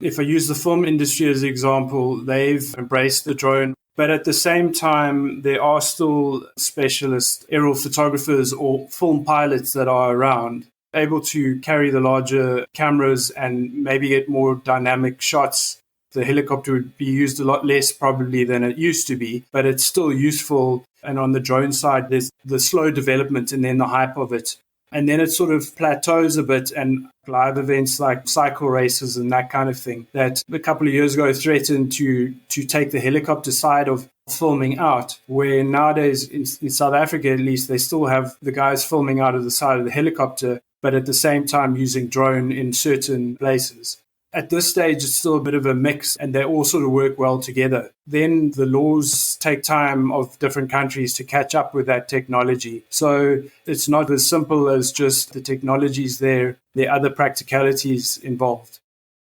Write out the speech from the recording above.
If I use the film industry as an example, they've embraced the drone. But at the same time, there are still specialist aerial photographers or film pilots that are around, able to carry the larger cameras and maybe get more dynamic shots. The helicopter would be used a lot less probably than it used to be, but it's still useful. And on the drone side, there's the slow development and then the hype of it. And then it sort of plateaus a bit, and live events like cycle races and that kind of thing that a couple of years ago threatened to take the helicopter side of filming out, where nowadays in South Africa at least, they still have the guys filming out of the side of the helicopter, but at the same time using drone in certain places. At this stage, it's still a bit of a mix, and they all sort of work well together. Then the laws take time of different countries to catch up with that technology. So it's not as simple as just the technology's there. There are other practicalities involved.